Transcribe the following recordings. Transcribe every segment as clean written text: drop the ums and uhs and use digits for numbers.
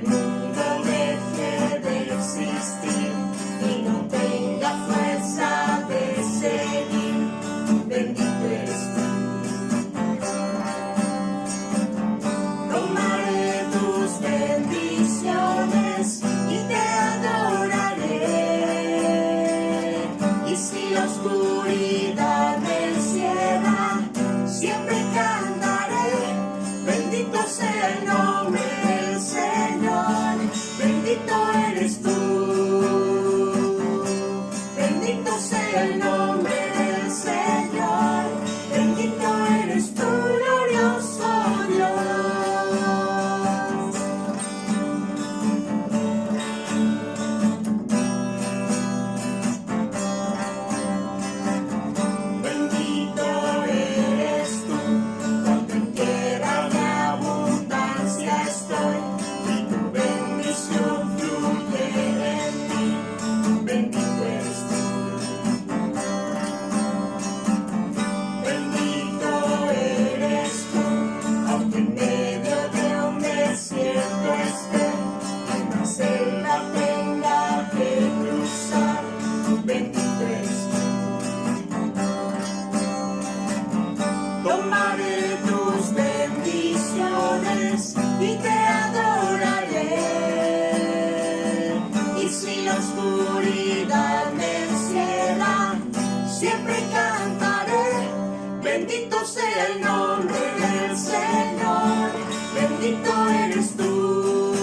el mundo deje de existir y no tenga fuerza de seguir, bendito eres tú. Tomaré tus bendiciones y te adoraré, y si la oscuridad me encierra, siempre cantaré, bendito sea el nombre del Señor, bendito eres tú, bendito sea el nombre del Señor, bendito eres tú, glorioso Dios. Bendito eres tú, cuando en tierra de abundancia estoy, y tu bendición fluye en mí, bendito eres tú. Bendito eres tú, aunque en medio de un desierto esté, y una selva tenga que cruzar, bendito eres tú. Tomaré tus bendiciones y te adoraré, y si la oscuridad me encierra, siempre cantaré, bendito sea el nombre del Señor, bendito eres tú,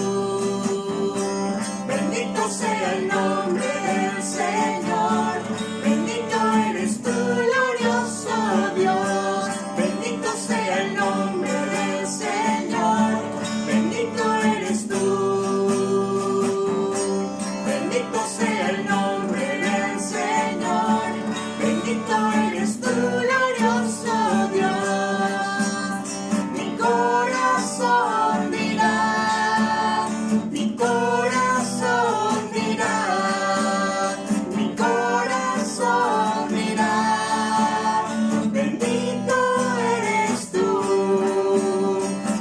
bendito sea el nombre del Señor, bendito eres tú, glorioso Dios, bendito sea el nombre del Señor, bendito eres tú, bendito sea el nombre del Señor, bendito eres tú, glorioso Dios. Mi corazón dirá, mi corazón dirá, mi corazón dirá, bendito eres tú.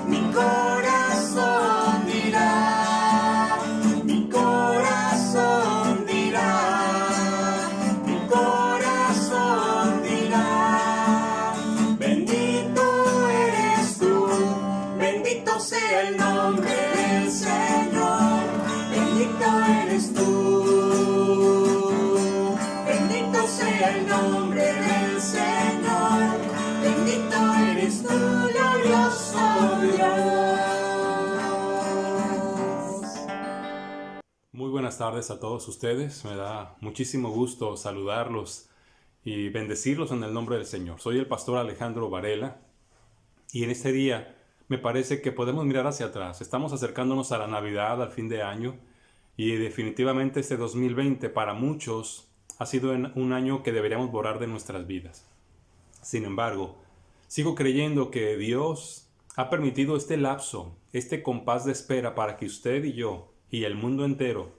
Mi corazón dirá, mi corazón dirá, mi corazón dirá, bendito eres tú, bendito sea el nombre del Señor, bendito eres tú, bendito sea el nombre del Señor, bendito eres tú, glorioso Dios. Muy buenas tardes a todos ustedes. Me da muchísimo gusto saludarlos y bendecirlos en el nombre del Señor. Soy el pastor Alejandro Varela y en este día me parece que podemos mirar hacia atrás. Estamos acercándonos a la Navidad, al fin de año, y definitivamente este 2020 para muchos ha sido un año que deberíamos borrar de nuestras vidas. Sin embargo, sigo creyendo que Dios ha permitido este lapso, este compás de espera para que usted y yo y el mundo entero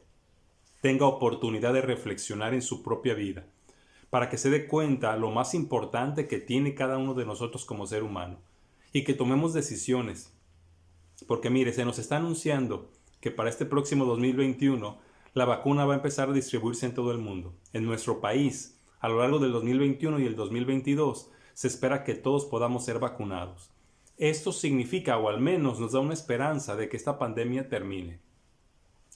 tenga oportunidad de reflexionar en su propia vida, para que se dé cuenta lo más importante que tiene cada uno de nosotros como ser humano y que tomemos decisiones. Porque mire, se nos está anunciando que para este próximo 2021 la vacuna va a empezar a distribuirse en todo el mundo. En nuestro país, a lo largo del 2021 y el 2022, se espera que todos podamos ser vacunados. Esto significa, o al menos nos da una esperanza de que esta pandemia termine.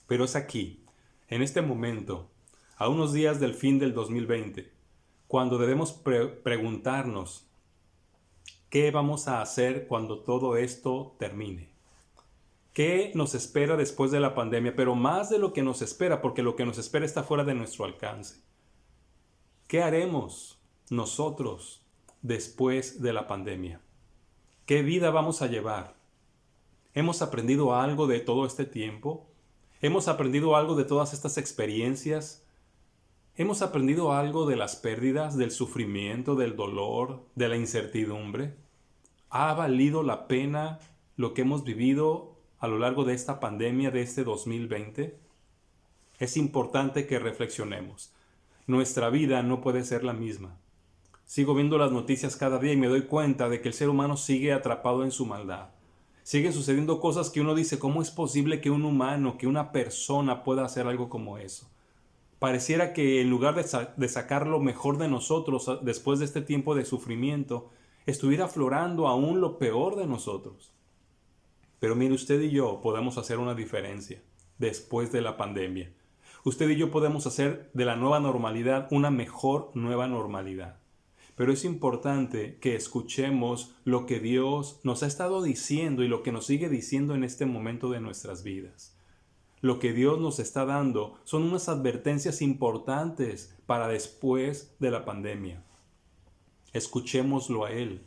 Pero es aquí, en este momento, a unos días del fin del 2020, cuando debemos preguntarnos ¿qué vamos a hacer cuando todo esto termine? ¿Qué nos espera después de la pandemia? Pero más de lo que nos espera, porque lo que nos espera está fuera de nuestro alcance. ¿Qué haremos nosotros después de la pandemia? ¿Qué vida vamos a llevar? ¿Hemos aprendido algo de todo este tiempo? ¿Hemos aprendido algo de todas estas experiencias? ¿Hemos aprendido algo de las pérdidas, del sufrimiento, del dolor, de la incertidumbre? ¿Ha valido la pena lo que hemos vivido a lo largo de esta pandemia, de este 2020? Es importante que reflexionemos. Nuestra vida no puede ser la misma. Sigo viendo las noticias cada día y me doy cuenta de que el ser humano sigue atrapado en su maldad. Siguen sucediendo cosas que uno dice, ¿cómo es posible que un humano, que una persona pueda hacer algo como eso? Pareciera que en lugar de sacar lo mejor de nosotros después de este tiempo de sufrimiento, estuviera aflorando aún lo peor de nosotros. Pero mire, usted y yo podemos hacer una diferencia después de la pandemia. Usted y yo podemos hacer de la nueva normalidad una mejor nueva normalidad. Pero es importante que escuchemos lo que Dios nos ha estado diciendo y lo que nos sigue diciendo en este momento de nuestras vidas. Lo que Dios nos está dando son unas advertencias importantes para después de la pandemia. Escuchémoslo a Él.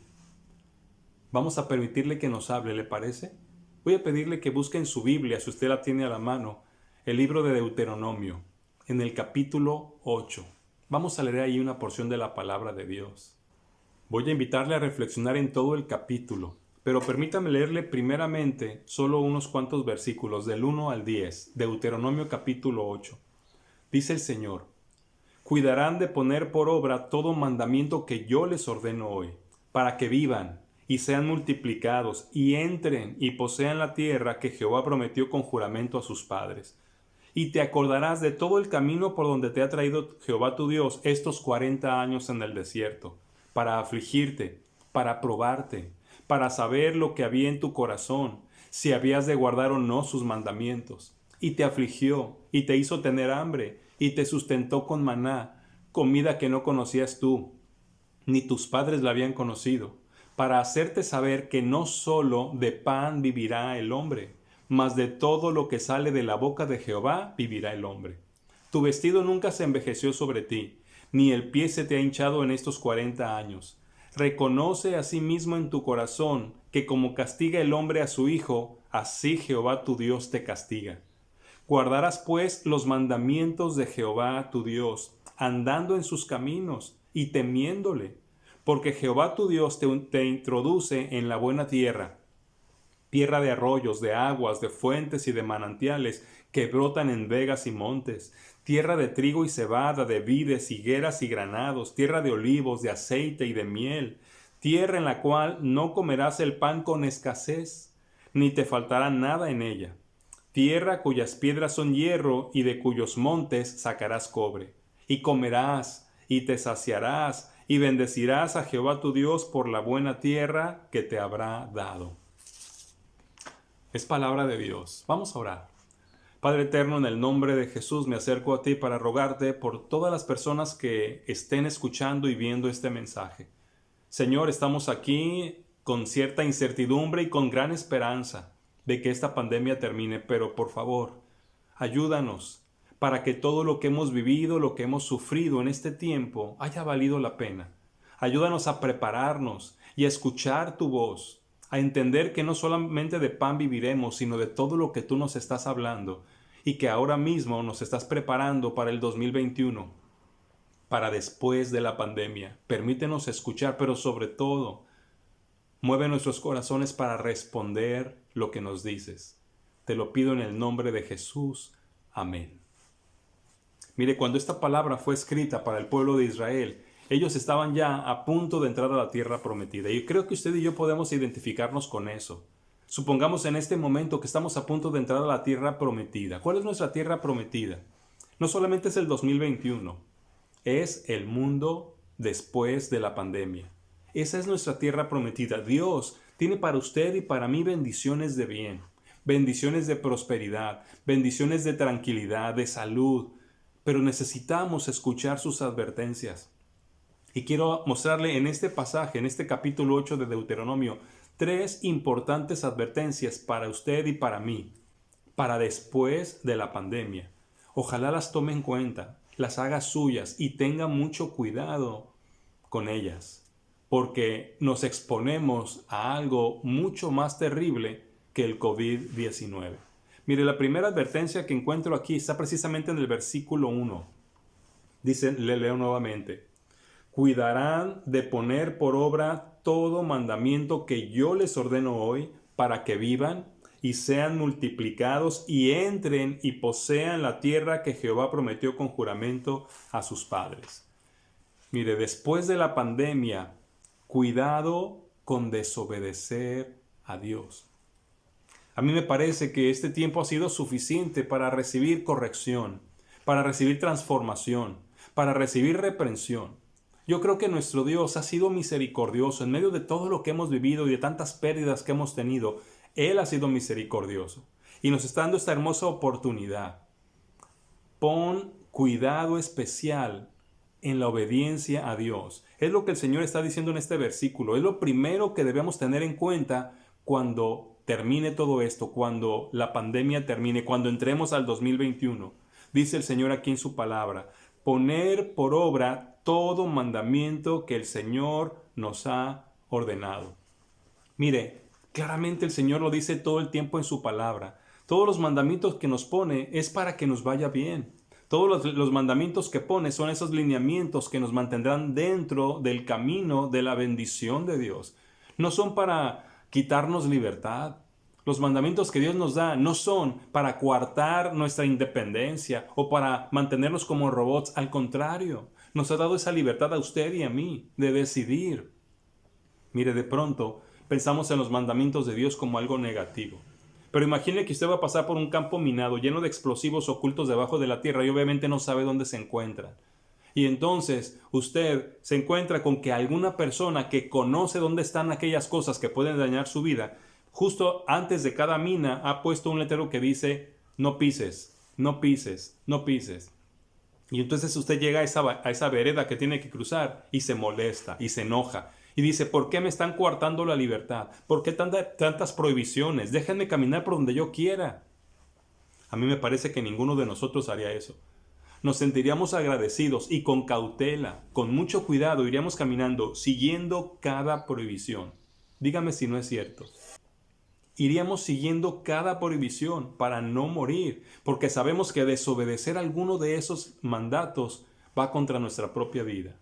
Vamos a permitirle que nos hable, ¿le parece? Voy a pedirle que busque en su Biblia, si usted la tiene a la mano, el libro de Deuteronomio, en el capítulo 8. Vamos a leer ahí una porción de la palabra de Dios. Voy a invitarle a reflexionar en todo el capítulo, pero permítame leerle primeramente solo unos cuantos versículos del 1 al 10, Deuteronomio capítulo 8. Dice el Señor: cuidarán de poner por obra todo mandamiento que yo les ordeno hoy, para que vivan y sean multiplicados y entren y posean la tierra que Jehová prometió con juramento a sus padres. Y te acordarás de todo el camino por donde te ha traído Jehová tu Dios estos 40 años en el desierto, para afligirte, para probarte, para saber lo que había en tu corazón, si habías de guardar o no sus mandamientos. Y te afligió, y te hizo tener hambre, y te sustentó con maná, comida que no conocías tú, ni tus padres la habían conocido, para hacerte saber que no sólo de pan vivirá el hombre, mas de todo lo que sale de la boca de Jehová vivirá el hombre. Tu vestido nunca se envejeció sobre ti, ni el pie se te ha hinchado en estos 40 años. Reconoce asimismo en tu corazón que como castiga el hombre a su hijo, así Jehová tu Dios te castiga. Guardarás pues los mandamientos de Jehová tu Dios, andando en sus caminos y temiéndole, porque Jehová tu Dios te introduce en la buena tierra de arroyos, de aguas, de fuentes y de manantiales que brotan en vegas y montes, tierra de trigo y cebada, de vides, higueras y granados, tierra de olivos, de aceite y de miel, tierra en la cual no comerás el pan con escasez, ni te faltará nada en ella, tierra cuyas piedras son hierro y de cuyos montes sacarás cobre, y comerás y te saciarás y bendecirás a Jehová tu Dios por la buena tierra que te habrá dado. Es palabra de Dios. Vamos a orar. Padre eterno, en el nombre de Jesús me acerco a ti para rogarte por todas las personas que estén escuchando y viendo este mensaje. Señor, estamos aquí con cierta incertidumbre y con gran esperanza de que esta pandemia termine, pero por favor, ayúdanos para que todo lo que hemos vivido, lo que hemos sufrido en este tiempo haya valido la pena. Ayúdanos a prepararnos y a escuchar tu voz, a entender que no solamente de pan viviremos, sino de todo lo que tú nos estás hablando y que ahora mismo nos estás preparando para el 2021, para después de la pandemia. Permítenos escuchar, pero sobre todo, mueve nuestros corazones para responder lo que nos dices. Te lo pido en el nombre de Jesús. Amén. Mire, cuando esta palabra fue escrita para el pueblo de Israel, ellos estaban ya a punto de entrar a la tierra prometida. Y creo que usted y yo podemos identificarnos con eso. Supongamos en este momento que estamos a punto de entrar a la tierra prometida. ¿Cuál es nuestra tierra prometida? No solamente es el 2021, es el mundo después de la pandemia. Esa es nuestra tierra prometida. Dios tiene para usted y para mí bendiciones de bien, bendiciones de prosperidad, bendiciones de tranquilidad, de salud, pero necesitamos escuchar sus advertencias. Y quiero mostrarle en este pasaje, en este capítulo 8 de Deuteronomio, 3 importantes advertencias para usted y para mí, para después de la pandemia. Ojalá las tome en cuenta, las haga suyas y tenga mucho cuidado con ellas, porque nos exponemos a algo mucho más terrible que el COVID-19. Mire, la primera advertencia que encuentro aquí está precisamente en el versículo 1. Dice, le leo nuevamente: cuidarán de poner por obra todo mandamiento que yo les ordeno hoy, para que vivan y sean multiplicados y entren y posean la tierra que Jehová prometió con juramento a sus padres. Mire, después de la pandemia, cuidado con desobedecer a Dios. A mí me parece que este tiempo ha sido suficiente para recibir corrección, para recibir transformación, para recibir reprensión. Yo creo que nuestro Dios ha sido misericordioso en medio de todo lo que hemos vivido y de tantas pérdidas que hemos tenido. Él ha sido misericordioso y nos está dando esta hermosa oportunidad. Pon cuidado especial en la obediencia a Dios. Es lo que el Señor está diciendo en este versículo. Es lo primero que debemos tener en cuenta cuando termine todo esto, cuando la pandemia termine, cuando entremos al 2021. Dice el Señor aquí en su palabra, poner por obra todo mandamiento que el Señor nos ha ordenado. Mire, claramente el Señor lo dice todo el tiempo en su palabra. Todos los mandamientos que nos pone es para que nos vaya bien. Todos los mandamientos que pone son esos lineamientos que nos mantendrán dentro del camino de la bendición de Dios. No son para quitarnos libertad. Los mandamientos que Dios nos da no son para coartar nuestra independencia o para mantenernos como robots. Al contrario, nos ha dado esa libertad a usted y a mí de decidir. Mire, de pronto pensamos en los mandamientos de Dios como algo negativo. Pero imagine que usted va a pasar por un campo minado lleno de explosivos ocultos debajo de la tierra y obviamente no sabe dónde se encuentran. Y entonces usted se encuentra con que alguna persona que conoce dónde están aquellas cosas que pueden dañar su vida, justo antes de cada mina ha puesto un letrero que dice, no pises, no pises, no pises. Y entonces usted llega a esa vereda que tiene que cruzar y se molesta y se enoja. Y dice, ¿por qué me están coartando la libertad? ¿Por qué tantas prohibiciones? Déjenme caminar por donde yo quiera. A mí me parece que ninguno de nosotros haría eso. Nos sentiríamos agradecidos y con cautela, con mucho cuidado, iríamos caminando siguiendo cada prohibición. Dígame si no es cierto. Iríamos siguiendo cada prohibición para no morir, porque sabemos que desobedecer alguno de esos mandatos va contra nuestra propia vida.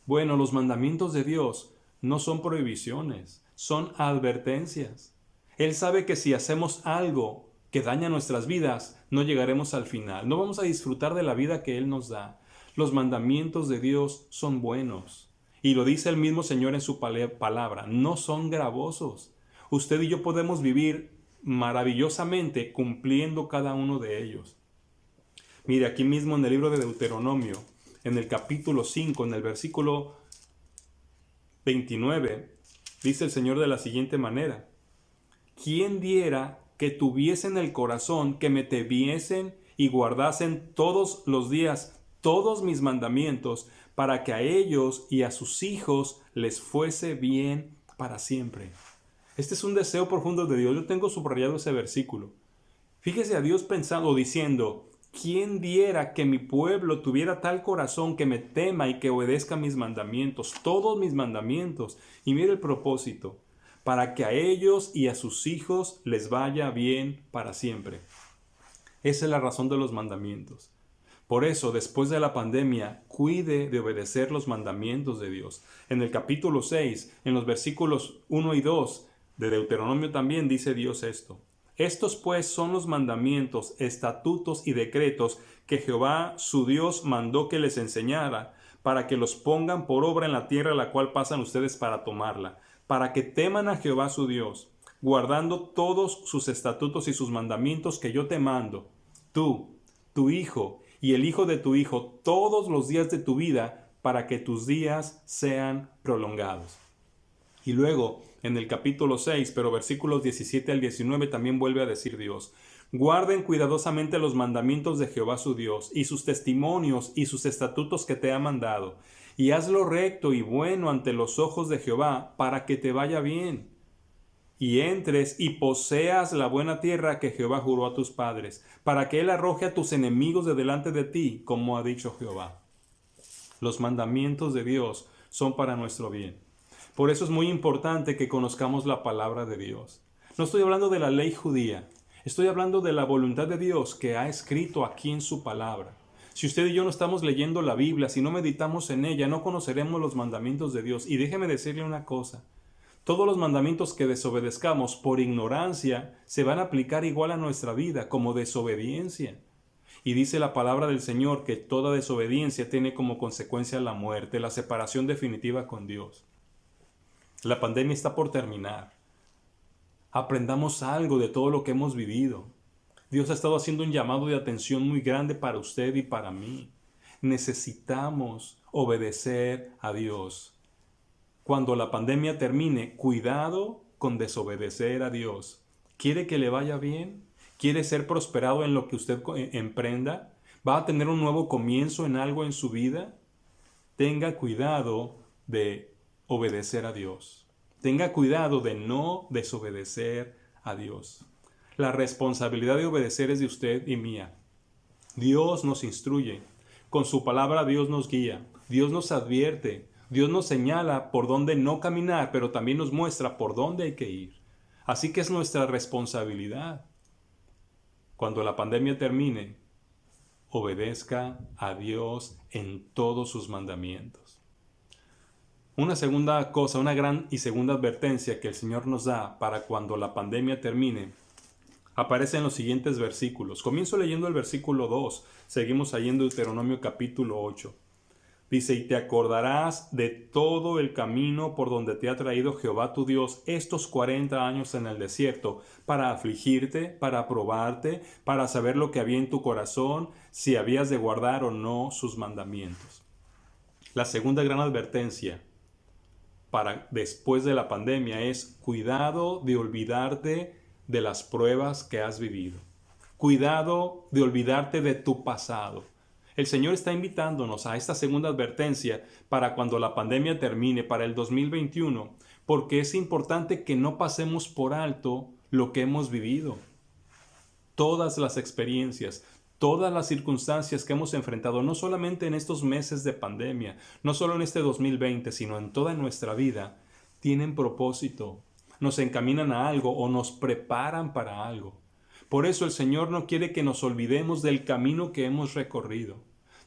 Bueno, los mandamientos de Dios no son prohibiciones, son advertencias. Él sabe que si hacemos algo que daña nuestras vidas, no llegaremos al final. No vamos a disfrutar de la vida que Él nos da. Los mandamientos de Dios son buenos. Y lo dice el mismo Señor en su palabra, no son gravosos. Usted y yo podemos vivir maravillosamente cumpliendo cada uno de ellos. Mire, aquí mismo en el libro de Deuteronomio, en el capítulo 5, en el versículo 29, dice el Señor de la siguiente manera: ¿quién diera que tuviesen el corazón que me temiesen y guardasen todos los días todos mis mandamientos, para que a ellos y a sus hijos les fuese bien para siempre? Este es un deseo profundo de Dios. Yo tengo subrayado ese versículo. Fíjese a Dios pensando, diciendo, ¿quién diera que mi pueblo tuviera tal corazón que me tema y que obedezca mis mandamientos, todos mis mandamientos? Y mire el propósito, para que a ellos y a sus hijos les vaya bien para siempre. Esa es la razón de los mandamientos. Por eso, después de la pandemia, cuide de obedecer los mandamientos de Dios. En el capítulo 6, en los versículos 1 y 2 de Deuteronomio también dice Dios esto: estos pues son los mandamientos, estatutos y decretos que Jehová su Dios mandó que les enseñara, para que los pongan por obra en la tierra a la cual pasan ustedes para tomarla, para que teman a Jehová su Dios, guardando todos sus estatutos y sus mandamientos que yo te mando, tú, tu hijo y el hijo de tu hijo, todos los días de tu vida, para que tus días sean prolongados. Y luego, en el capítulo 6, pero versículos 17 al 19, también vuelve a decir Dios: guarden cuidadosamente los mandamientos de Jehová su Dios, y sus testimonios y sus estatutos que te ha mandado, y haz lo recto y bueno ante los ojos de Jehová, para que te vaya bien, y entres y poseas la buena tierra que Jehová juró a tus padres, para que él arroje a tus enemigos de delante de ti, como ha dicho Jehová. Los mandamientos de Dios son para nuestro bien. Por eso es muy importante que conozcamos la palabra de Dios. No estoy hablando de la ley judía, estoy hablando de la voluntad de Dios que ha escrito aquí en su palabra. Si usted y yo no estamos leyendo la Biblia, si no meditamos en ella, no conoceremos los mandamientos de Dios. Y déjeme decirle una cosa: todos los mandamientos que desobedezcamos por ignorancia se van a aplicar igual a nuestra vida como desobediencia. Y dice la palabra del Señor que toda desobediencia tiene como consecuencia la muerte, la separación definitiva con Dios. La pandemia está por terminar. aprendamos algo de todo lo que hemos vivido. Dios ha estado haciendo un llamado de atención muy grande para usted y para mí. Necesitamos obedecer a Dios. Cuando la pandemia termine, cuidado con desobedecer a Dios. ¿Quiere que le vaya bien? ¿Quiere ser prosperado en lo que usted emprenda? ¿Va a tener un nuevo comienzo en algo en su vida? Tenga cuidado de obedecer a Dios. Tenga cuidado de no desobedecer a Dios. La responsabilidad de obedecer es de usted y mía. Dios nos instruye. Con su palabra Dios nos guía. Dios nos advierte. Dios nos señala por dónde no caminar, pero también nos muestra por dónde hay que ir. Así que es nuestra responsabilidad. Cuando la pandemia termine, obedezca a Dios en todos sus mandamientos. Una segunda cosa, una gran y segunda advertencia que el Señor nos da para cuando la pandemia termine, aparece en los siguientes versículos. Comienzo leyendo el versículo 2. Seguimos ahí en Deuteronomio capítulo 8. Dice, y te acordarás de todo el camino por donde te ha traído Jehová tu Dios estos 40 años en el desierto, para afligirte, para probarte, para saber lo que había en tu corazón, si habías de guardar o no sus mandamientos. La segunda gran advertencia para después de la pandemia es cuidado de olvidarte de las pruebas que has vivido. Cuidado de olvidarte de tu pasado. El Señor está invitándonos a esta segunda advertencia para cuando la pandemia termine, para el 2021, porque es importante que no pasemos por alto lo que hemos vivido. Todas las experiencias, todas las circunstancias que hemos enfrentado, no solamente en estos meses de pandemia, no solo en este 2020, sino en toda nuestra vida, tienen propósito, nos encaminan a algo o nos preparan para algo. Por eso el Señor no quiere que nos olvidemos del camino que hemos recorrido.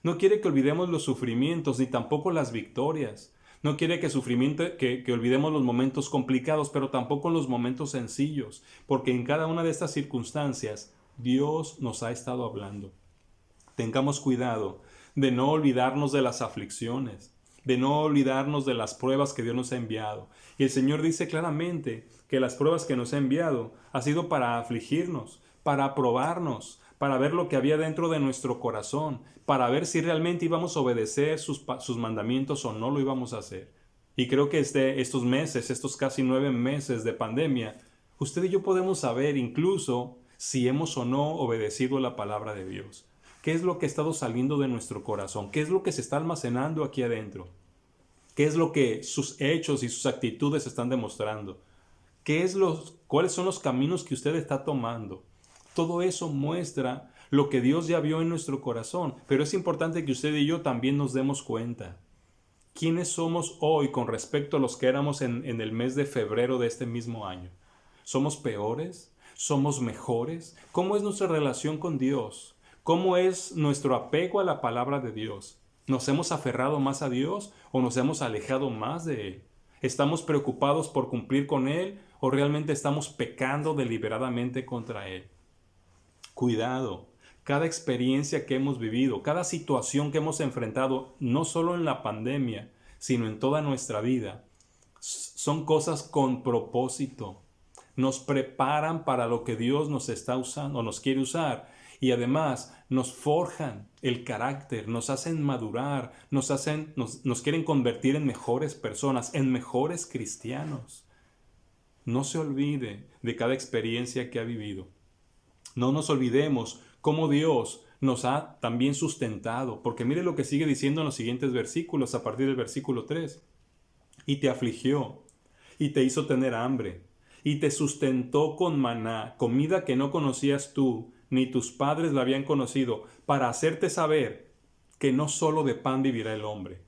No quiere que olvidemos los sufrimientos ni tampoco las victorias. No quiere que olvidemos los momentos complicados, pero tampoco los momentos sencillos, porque en cada una de estas circunstancias Dios nos ha estado hablando. Tengamos cuidado de no olvidarnos de las aflicciones, de no olvidarnos de las pruebas que Dios nos ha enviado. Y el Señor dice claramente que las pruebas que nos ha enviado ha sido para afligirnos, para probarnos, para ver lo que había dentro de nuestro corazón, para ver si realmente íbamos a obedecer sus mandamientos o no lo íbamos a hacer. Y creo que estos meses, estos casi 9 meses de pandemia, usted y yo podemos saber incluso si hemos o no obedecido la palabra de Dios. ¿Qué es lo que ha estado saliendo de nuestro corazón? ¿Qué es lo que se está almacenando aquí adentro? ¿Qué es lo que sus hechos y sus actitudes están demostrando? ¿Cuáles son los caminos que usted está tomando? Todo eso muestra lo que Dios ya vio en nuestro corazón, pero es importante que usted y yo también nos demos cuenta. ¿Quiénes somos hoy con respecto a los que éramos en el mes de febrero de este mismo año? ¿Somos peores? ¿Somos mejores? ¿Cómo es nuestra relación con Dios? ¿Cómo es nuestro apego a la palabra de Dios? ¿Nos hemos aferrado más a Dios o nos hemos alejado más de Él? ¿Estamos preocupados por cumplir con Él o realmente estamos pecando deliberadamente contra Él? Cuidado, cada experiencia que hemos vivido, cada situación que hemos enfrentado, no solo en la pandemia, sino en toda nuestra vida, son cosas con propósito. Nos preparan para lo que Dios nos está usando o nos quiere usar. Y además nos forjan el carácter, nos hacen madurar, nos quieren convertir en mejores personas, en mejores cristianos. No se olvide de cada experiencia que ha vivido. No nos olvidemos cómo Dios nos ha también sustentado, porque mire lo que sigue diciendo en los siguientes versículos, a partir del versículo 3. Y te afligió, y te hizo tener hambre, y te sustentó con maná, comida que no conocías tú, ni tus padres la habían conocido, para hacerte saber que no solo de pan vivirá el hombre,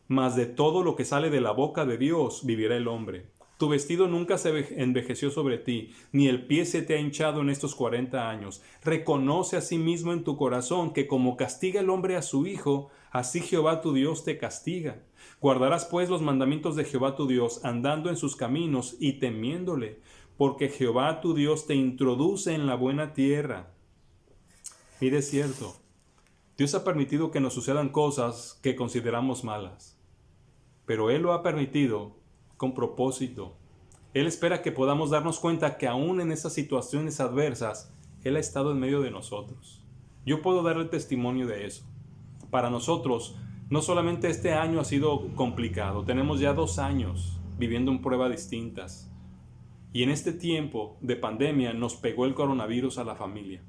mas de todo lo que sale de la boca de Dios vivirá el hombre. Tu vestido nunca se envejeció sobre ti, ni el pie se te ha hinchado en estos 40 años. Reconoce a sí mismo en tu corazón que como castiga el hombre a su hijo, así Jehová tu Dios te castiga. Guardarás pues los mandamientos de Jehová tu Dios, andando en sus caminos y temiéndole, porque Jehová tu Dios te introduce en la buena tierra. Mire, es cierto, Dios ha permitido que nos sucedan cosas que consideramos malas, pero Él lo ha permitido con propósito. Él espera que podamos darnos cuenta que aún en esas situaciones adversas, Él ha estado en medio de nosotros. Yo puedo darle testimonio de eso. Para nosotros, no solamente este año ha sido complicado, tenemos ya 2 años viviendo en pruebas distintas. Y en este tiempo de pandemia nos pegó el coronavirus a la familia.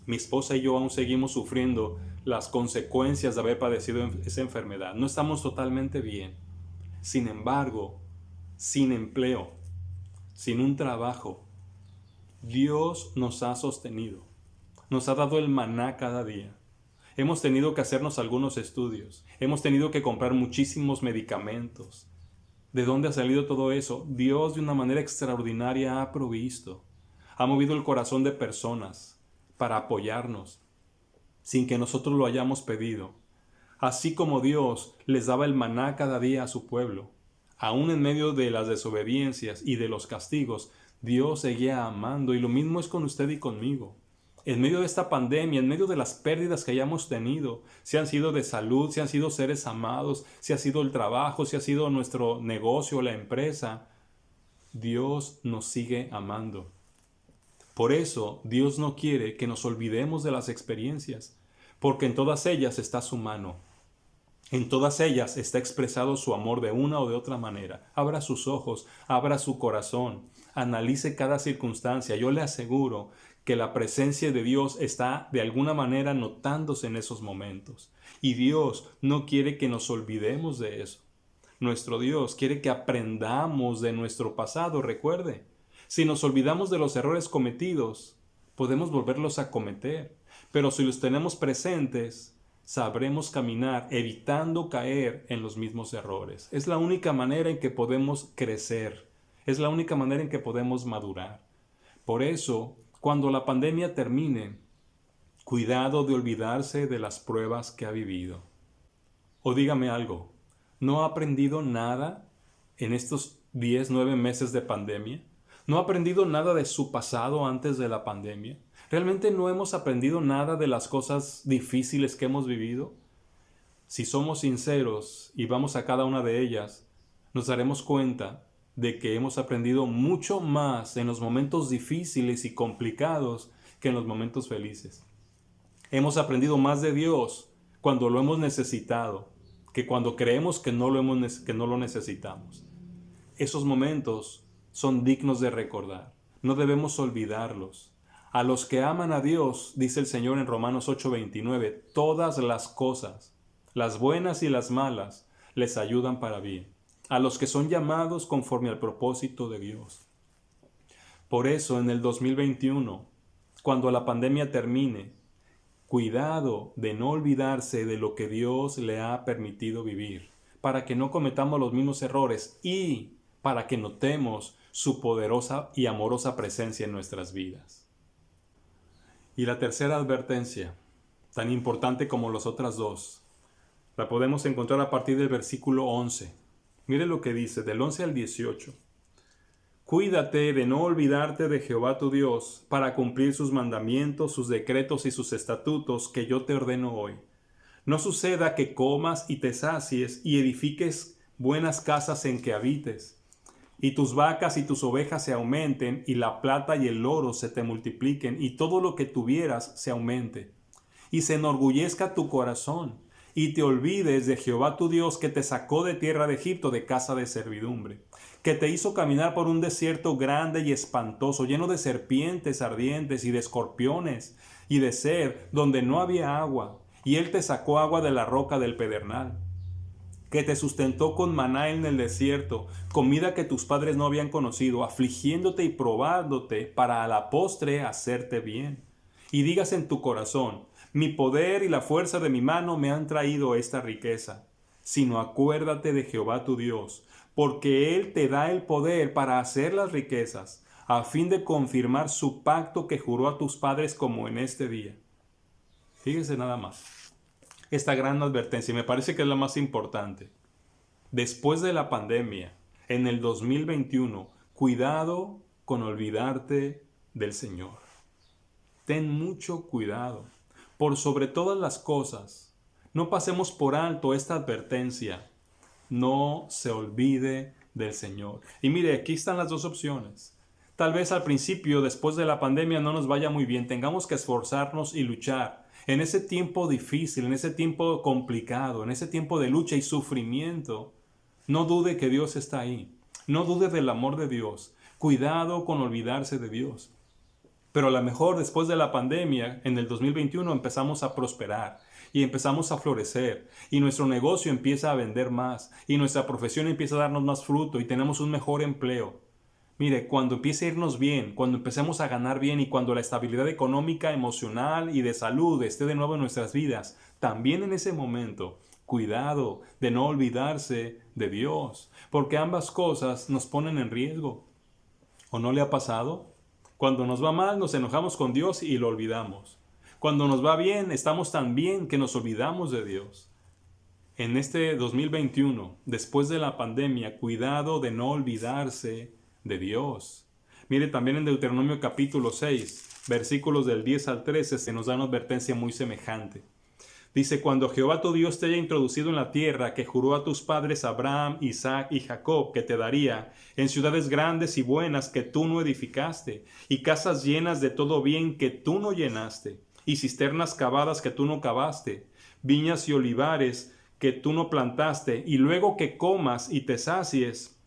Mi esposa y yo aún seguimos sufriendo las consecuencias de haber padecido esa enfermedad. No estamos totalmente bien. Sin embargo, sin empleo, sin un trabajo, Dios nos ha sostenido. Nos ha dado el maná cada día. Hemos tenido que hacernos algunos estudios. Hemos tenido que comprar muchísimos medicamentos. ¿De dónde ha salido todo eso? Dios de una manera extraordinaria ha provisto. Ha movido el corazón de personas para apoyarnos, sin que nosotros lo hayamos pedido. Así como Dios les daba el maná cada día a su pueblo, aún en medio de las desobediencias y de los castigos, Dios seguía amando, y lo mismo es con usted y conmigo. En medio de esta pandemia, en medio de las pérdidas que hayamos tenido, si han sido de salud, si han sido seres amados, si ha sido el trabajo, si ha sido nuestro negocio o la empresa, Dios nos sigue amando. Por eso Dios no quiere que nos olvidemos de las experiencias, porque en todas ellas está su mano. En todas ellas está expresado su amor de una o de otra manera. Abra sus ojos, abra su corazón, analice cada circunstancia. Yo le aseguro que la presencia de Dios está de alguna manera notándose en esos momentos. Y Dios no quiere que nos olvidemos de eso. Nuestro Dios quiere que aprendamos de nuestro pasado, recuerde. Si nos olvidamos de los errores cometidos, podemos volverlos a cometer. Pero si los tenemos presentes, sabremos caminar evitando caer en los mismos errores. Es la única manera en que podemos crecer. Es la única manera en que podemos madurar. Por eso, cuando la pandemia termine, cuidado de olvidarse de las pruebas que ha vivido. O dígame algo, ¿no ha aprendido nada en estos 9 meses de pandemia? ¿No ha aprendido nada de su pasado antes de la pandemia? ¿Realmente no hemos aprendido nada de las cosas difíciles que hemos vivido? Si somos sinceros y vamos a cada una de ellas, nos daremos cuenta de que hemos aprendido mucho más en los momentos difíciles y complicados que en los momentos felices. Hemos aprendido más de Dios cuando lo hemos necesitado que cuando creemos que no lo necesitamos. Esos momentos son dignos de recordar. No debemos olvidarlos. A los que aman a Dios, dice el Señor en Romanos 8:29, todas las cosas, las buenas y las malas, les ayudan para bien. A los que son llamados conforme al propósito de Dios. Por eso, en el 2021, cuando la pandemia termine, cuidado de no olvidarse de lo que Dios le ha permitido vivir, para que no cometamos los mismos errores y para que notemos su poderosa y amorosa presencia en nuestras vidas. Y la tercera advertencia, tan importante como las otras dos, la podemos encontrar a partir del versículo 11. Mire lo que dice, del 11 al 18. Cuídate de no olvidarte de Jehová tu Dios para cumplir sus mandamientos, sus decretos y sus estatutos que yo te ordeno hoy. No suceda que comas y te sacies y edifiques buenas casas en que habites, y tus vacas y tus ovejas se aumenten, y la plata y el oro se te multipliquen, y todo lo que tuvieras se aumente. Y se enorgullezca tu corazón, y te olvides de Jehová tu Dios que te sacó de tierra de Egipto, de casa de servidumbre, que te hizo caminar por un desierto grande y espantoso, lleno de serpientes ardientes y de escorpiones, y de sed, donde no había agua, y él te sacó agua de la roca del pedernal, que te sustentó con maná en el desierto, comida que tus padres no habían conocido, afligiéndote y probándote para a la postre hacerte bien. Y digas en tu corazón, mi poder y la fuerza de mi mano me han traído esta riqueza. Sino acuérdate de Jehová tu Dios, porque Él te da el poder para hacer las riquezas, a fin de confirmar su pacto que juró a tus padres como en este día. Fíjese nada más. Esta gran advertencia, y me parece que es la más importante. Después de la pandemia, en el 2021, cuidado con olvidarte del Señor. Ten mucho cuidado. Por sobre todas las cosas, no pasemos por alto esta advertencia. No se olvide del Señor. Y mire, aquí están las dos opciones. Tal vez al principio, después de la pandemia, no nos vaya muy bien. Tengamos que esforzarnos y luchar. En ese tiempo difícil, en ese tiempo complicado, en ese tiempo de lucha y sufrimiento, no dude que Dios está ahí. No dude del amor de Dios. Cuidado con olvidarse de Dios. Pero a lo mejor después de la pandemia, en el 2021, empezamos a prosperar y empezamos a florecer y nuestro negocio empieza a vender más y nuestra profesión empieza a darnos más fruto y tenemos un mejor empleo. Mire, cuando empiece a irnos bien, cuando empecemos a ganar bien y cuando la estabilidad económica, emocional y de salud esté de nuevo en nuestras vidas, también en ese momento, cuidado de no olvidarse de Dios, porque ambas cosas nos ponen en riesgo. ¿O no le ha pasado? Cuando nos va mal, nos enojamos con Dios y lo olvidamos. Cuando nos va bien, estamos tan bien que nos olvidamos de Dios. En este 2021, después de la pandemia, cuidado de no olvidarse de Dios. Mire, también en Deuteronomio capítulo 6, versículos del 10 al 13, se nos da una advertencia muy semejante. Dice, cuando Jehová tu Dios te haya introducido en la tierra que juró a tus padres Abraham, Isaac y Jacob que te daría, en ciudades grandes y buenas que tú no edificaste, y casas llenas de todo bien que tú no llenaste, y cisternas cavadas que tú no cavaste, viñas y olivares que tú no plantaste, y luego que comas y te sacies,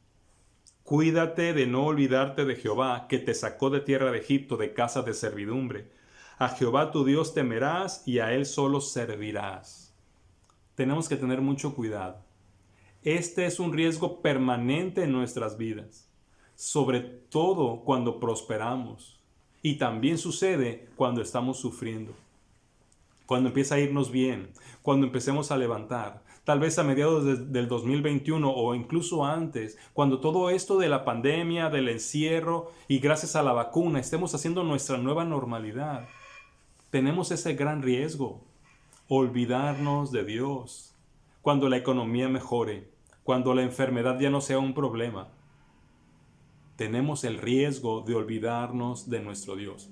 cuídate de no olvidarte de Jehová, que te sacó de tierra de Egipto, de casa de servidumbre. A Jehová tu Dios temerás y a Él solo servirás. Tenemos que tener mucho cuidado. Este es un riesgo permanente en nuestras vidas, sobre todo cuando prosperamos. Y también sucede cuando estamos sufriendo. Cuando empieza a irnos bien, cuando empecemos a levantar, tal vez a mediados del 2021 o incluso antes, cuando todo esto de la pandemia, del encierro y gracias a la vacuna estemos haciendo nuestra nueva normalidad. Tenemos ese gran riesgo, olvidarnos de Dios. Cuando la economía mejore, cuando la enfermedad ya no sea un problema, tenemos el riesgo de olvidarnos de nuestro Dios.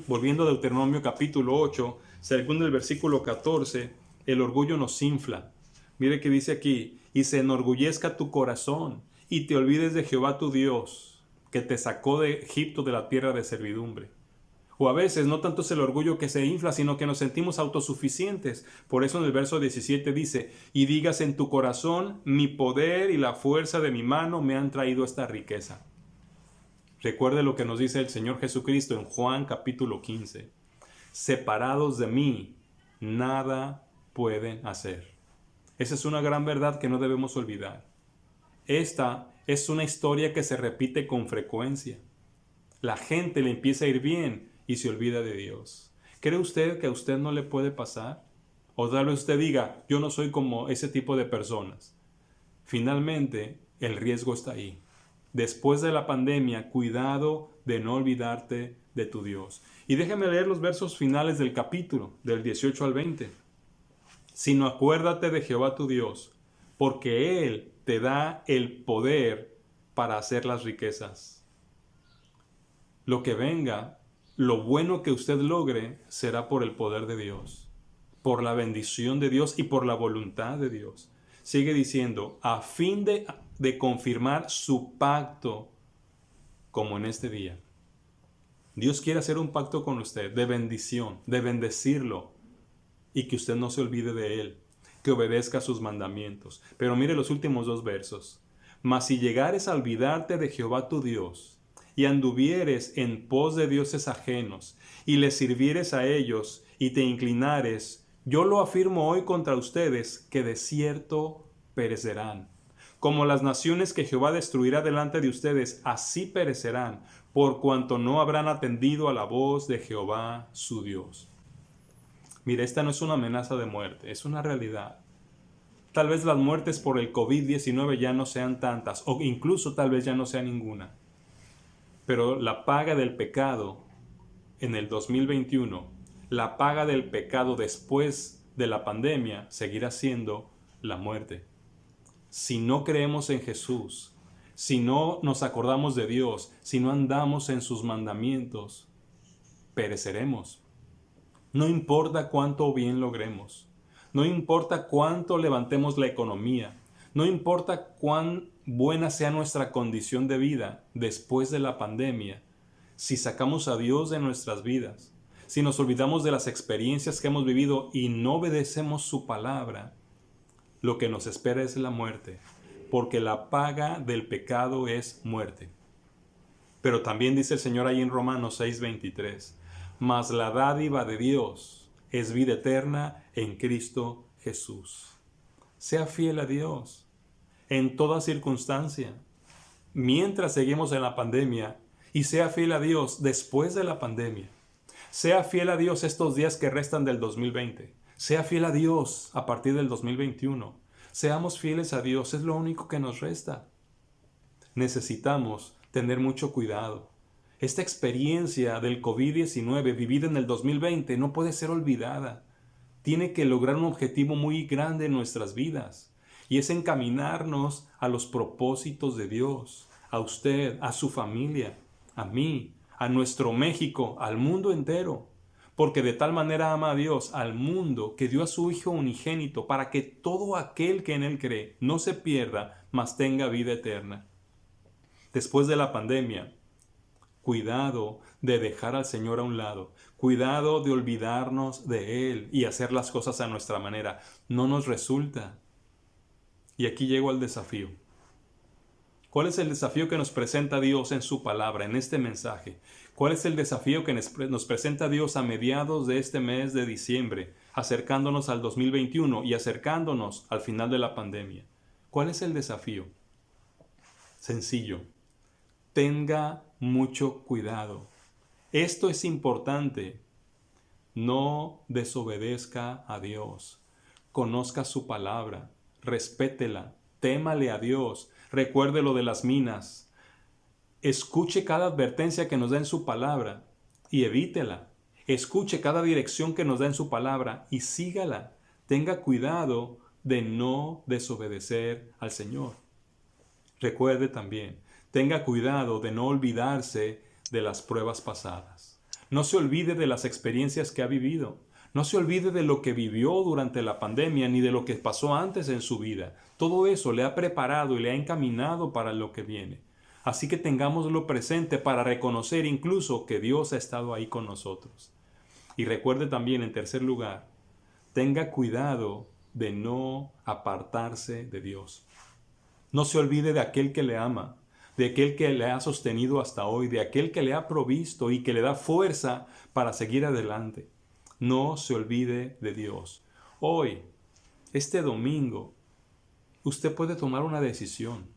Volviendo a Deuteronomio capítulo 8, según el versículo 14, el orgullo nos infla. Mire que dice aquí, y se enorgullezca tu corazón, y te olvides de Jehová tu Dios, que te sacó de Egipto, de la tierra de servidumbre. O a veces no tanto es el orgullo que se infla, sino que nos sentimos autosuficientes. Por eso en el verso 17 dice, y digas en tu corazón, mi poder y la fuerza de mi mano me han traído esta riqueza. Recuerde lo que nos dice el Señor Jesucristo en Juan capítulo 15. Separados de mí, nada pueden hacer. Esa es una gran verdad que no debemos olvidar. Esta es una historia que se repite con frecuencia. La gente le empieza a ir bien y se olvida de Dios. ¿Cree usted que a usted no le puede pasar? O tal vez usted diga, yo no soy como ese tipo de personas. Finalmente, el riesgo está ahí. Después de la pandemia, cuidado de no olvidarte de tu Dios. Y déjeme leer los versos finales del capítulo, del 18 al 20. Sino acuérdate de Jehová tu Dios, porque Él te da el poder para hacer las riquezas. Lo que venga, lo bueno que usted logre, será por el poder de Dios, por la bendición de Dios y por la voluntad de Dios. Sigue diciendo, a fin de confirmar su pacto, como en este día. Dios quiere hacer un pacto con usted de bendición, de bendecirlo, y que usted no se olvide de Él, que obedezca sus mandamientos. Pero mire los últimos dos versos. Mas si llegares a olvidarte de Jehová tu Dios, y anduvieres en pos de dioses ajenos, y les sirvieres a ellos, y te inclinares, yo lo afirmo hoy contra ustedes, que de cierto perecerán. Como las naciones que Jehová destruirá delante de ustedes, así perecerán, por cuanto no habrán atendido a la voz de Jehová su Dios. Mira, esta no es una amenaza de muerte, es una realidad. Tal vez las muertes por el COVID-19 ya no sean tantas, o incluso tal vez ya no sea ninguna. Pero la paga del pecado en el 2021, la paga del pecado después de la pandemia, seguirá siendo la muerte. Si no creemos en Jesús, si no nos acordamos de Dios, si no andamos en sus mandamientos, pereceremos. No importa cuánto bien logremos, no importa cuánto levantemos la economía, no importa cuán buena sea nuestra condición de vida después de la pandemia, si sacamos a Dios de nuestras vidas, si nos olvidamos de las experiencias que hemos vivido y no obedecemos su palabra, lo que nos espera es la muerte, porque la paga del pecado es muerte. Pero también dice el Señor ahí en Romanos 6:23, mas la dádiva de Dios es vida eterna en Cristo Jesús. Sea fiel a Dios en toda circunstancia, mientras seguimos en la pandemia, y sea fiel a Dios después de la pandemia. Sea fiel a Dios estos días que restan del 2020. Sea fiel a Dios a partir del 2021. Seamos fieles a Dios, es lo único que nos resta. Necesitamos tener mucho cuidado. Esta experiencia del COVID-19 vivida en el 2020 no puede ser olvidada. Tiene que lograr un objetivo muy grande en nuestras vidas, y es encaminarnos a los propósitos de Dios, a usted, a su familia, a mí, a nuestro México, al mundo entero. Porque de tal manera ama a Dios al mundo que dio a su Hijo unigénito para que todo aquel que en Él cree no se pierda, mas tenga vida eterna. Después de la pandemia, cuidado de dejar al Señor a un lado. Cuidado de olvidarnos de Él y hacer las cosas a nuestra manera. No nos resulta. Y aquí llego al desafío. ¿Cuál es el desafío que nos presenta Dios en su palabra, en este mensaje? ¿Cuál es el desafío que nos presenta Dios a mediados de este mes de diciembre, acercándonos al 2021 y acercándonos al final de la pandemia? ¿Cuál es el desafío? Sencillo. Tenga mucho cuidado. Esto es importante. No desobedezca a Dios. Conozca su palabra. Respétela. Témale a Dios. Recuerde lo de las minas. Escuche cada advertencia que nos da en su palabra y evítela. Escuche cada dirección que nos da en su palabra y sígala. Tenga cuidado de no desobedecer al Señor. Recuerde también, tenga cuidado de no olvidarse de las pruebas pasadas. No se olvide de las experiencias que ha vivido. No se olvide de lo que vivió durante la pandemia ni de lo que pasó antes en su vida. Todo eso le ha preparado y le ha encaminado para lo que viene. Así que tengámoslo presente para reconocer incluso que Dios ha estado ahí con nosotros. Y recuerde también, en tercer lugar, tenga cuidado de no apartarse de Dios. No se olvide de aquel que le ama, de aquel que le ha sostenido hasta hoy, de aquel que le ha provisto y que le da fuerza para seguir adelante. No se olvide de Dios. Hoy, este domingo, usted puede tomar una decisión.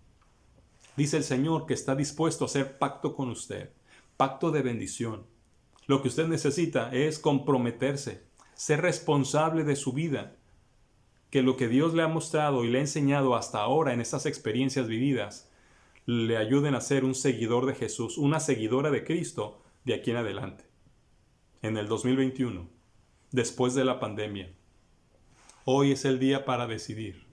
Dice el Señor que está dispuesto a hacer pacto con usted, pacto de bendición. Lo que usted necesita es comprometerse, ser responsable de su vida, que lo que Dios le ha mostrado y le ha enseñado hasta ahora en estas experiencias vividas, le ayuden a ser un seguidor de Jesús, una seguidora de Cristo de aquí en adelante. En el 2021, después de la pandemia, hoy es el día para decidir.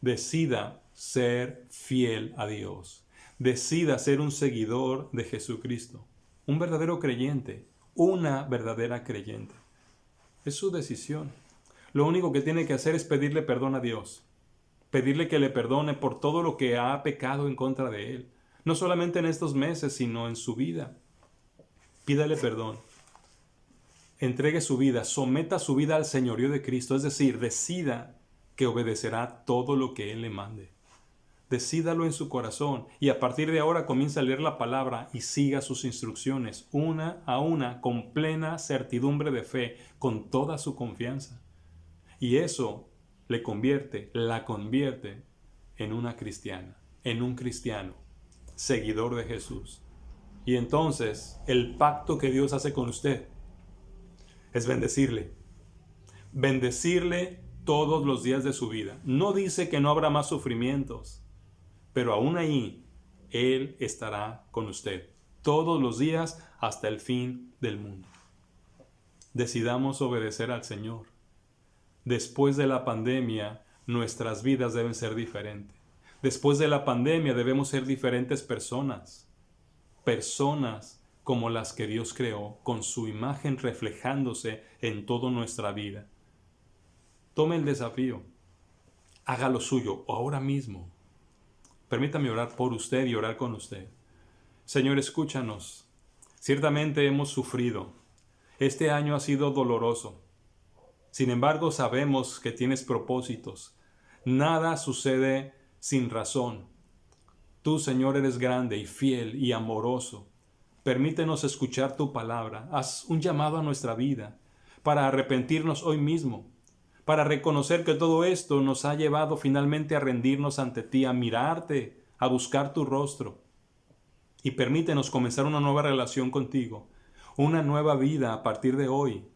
Decida ser fiel a Dios. Decida ser un seguidor de Jesucristo. Un verdadero creyente. Una verdadera creyente. Es su decisión. Lo único que tiene que hacer es pedirle perdón a Dios. Pedirle que le perdone por todo lo que ha pecado en contra de Él. No solamente en estos meses, sino en su vida. Pídale perdón. Entregue su vida. Someta su vida al señorío de Cristo. Es decir, decida que obedecerá todo lo que Él le mande. Decídalo en su corazón y a partir de ahora comienza a leer la palabra y siga sus instrucciones una a una con plena certidumbre de fe, con toda su confianza. Y eso la convierte en una cristiana, en un cristiano, seguidor de Jesús. Y entonces el pacto que Dios hace con usted es bendecirle. Bendecirle todos los días de su vida. No dice que no habrá más sufrimientos, pero aún ahí Él estará con usted todos los días hasta el fin del mundo. Decidamos obedecer al Señor. Después de la pandemia, nuestras vidas deben ser diferentes. Después de la pandemia debemos ser diferentes personas. Personas como las que Dios creó, con su imagen reflejándose en toda nuestra vida. Tome el desafío. Haga lo suyo ahora mismo. Permítame orar por usted y orar con usted. Señor, escúchanos. Ciertamente hemos sufrido. Este año ha sido doloroso. Sin embargo, sabemos que tienes propósitos. Nada sucede sin razón. Tú, Señor, eres grande y fiel y amoroso. Permítenos escuchar tu palabra. Haz un llamado a nuestra vida para arrepentirnos hoy mismo, para reconocer que todo esto nos ha llevado finalmente a rendirnos ante ti, a mirarte, a buscar tu rostro. Y permítenos comenzar una nueva relación contigo, una nueva vida a partir de hoy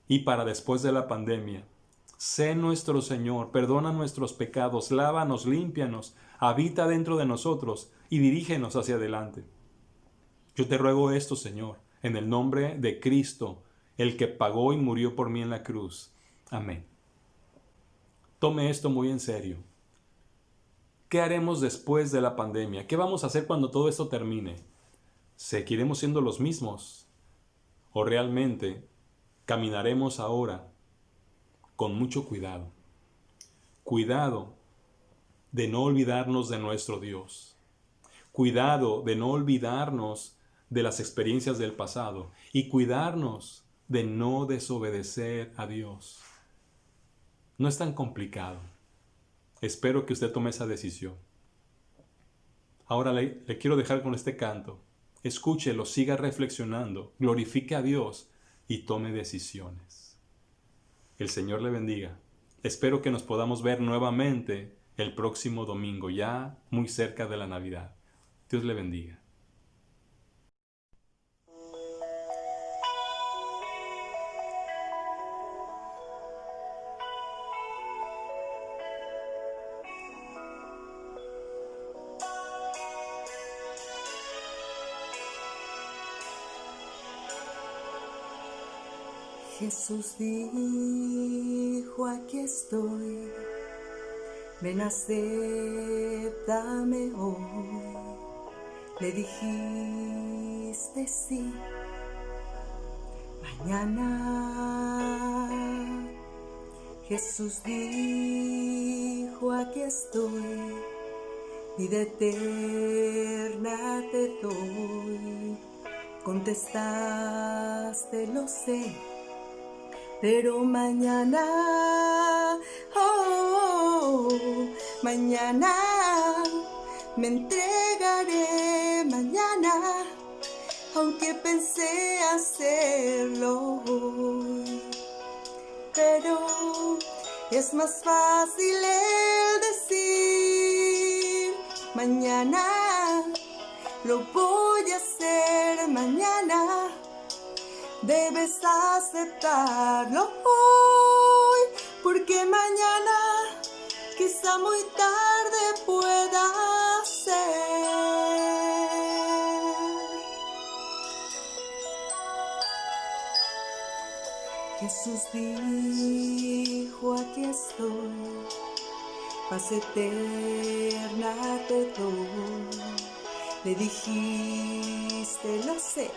y para después de la pandemia. Sé nuestro Señor, perdona nuestros pecados, lávanos, límpianos, habita dentro de nosotros y dirígenos hacia adelante. Yo te ruego esto, Señor, en el nombre de Cristo, el que pagó y murió por mí en la cruz. Amén. Tome esto muy en serio. ¿Qué haremos después de la pandemia? ¿Qué vamos a hacer cuando todo esto termine? ¿Seguiremos siendo los mismos? ¿O realmente caminaremos ahora con mucho cuidado? Cuidado de no olvidarnos de nuestro Dios. Cuidado de no olvidarnos de las experiencias del pasado y cuidarnos de no desobedecer a Dios. No es tan complicado. Espero que usted tome esa decisión. Ahora le quiero dejar con este canto. Escúchelo, siga reflexionando, glorifique a Dios y tome decisiones. El Señor le bendiga. Espero que nos podamos ver nuevamente el próximo domingo, ya muy cerca de la Navidad. Dios le bendiga. Jesús dijo, aquí estoy, ven, acéptame hoy. Le dijiste sí, mañana. Jesús dijo, aquí estoy, vida eterna te doy. Contestaste, lo sé, pero mañana, mañana me entregaré, mañana, aunque pensé hacerlo hoy. Pero es más fácil el decir, mañana lo voy a hacer, mañana. Debes aceptarlo hoy, porque mañana quizá muy tarde pueda ser. Jesús dijo, aquí estoy, paz eterna te doy. Le dijiste, lo sé,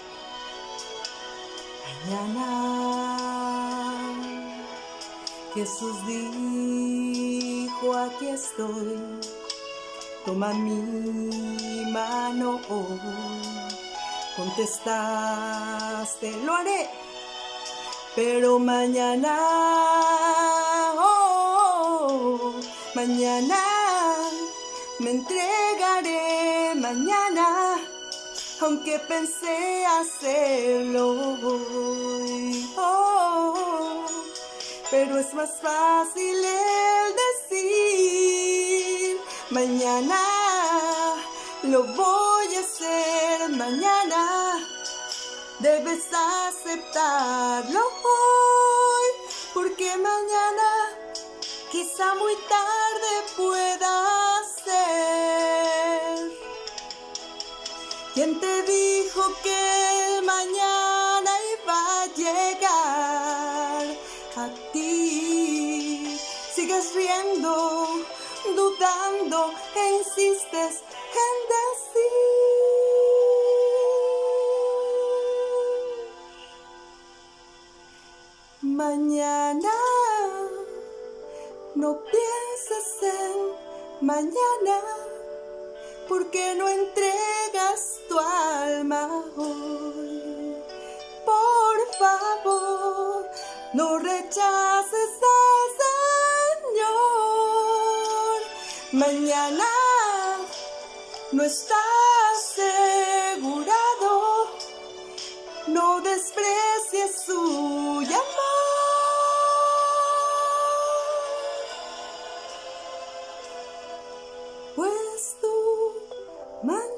mañana. Jesús dijo, aquí estoy, toma mi mano hoy. Contestaste, lo haré, pero mañana, mañana me entregaré, mañana, aunque pensé hacerlo hoy. Pero es más fácil el decir, mañana lo voy a hacer, mañana. Debes aceptarlo hoy, porque mañana quizá muy tarde pueda ser. ¿Quién te dijo que el mañana iba a llegar a ti? Sigues riendo, dudando e insistes en decir, mañana. No pienses en mañana, ¿por qué no entregas tu alma hoy? Por favor, no rechaces al Señor. Mañana no está asegurado, no desprecies su llamado. Pues tú mañana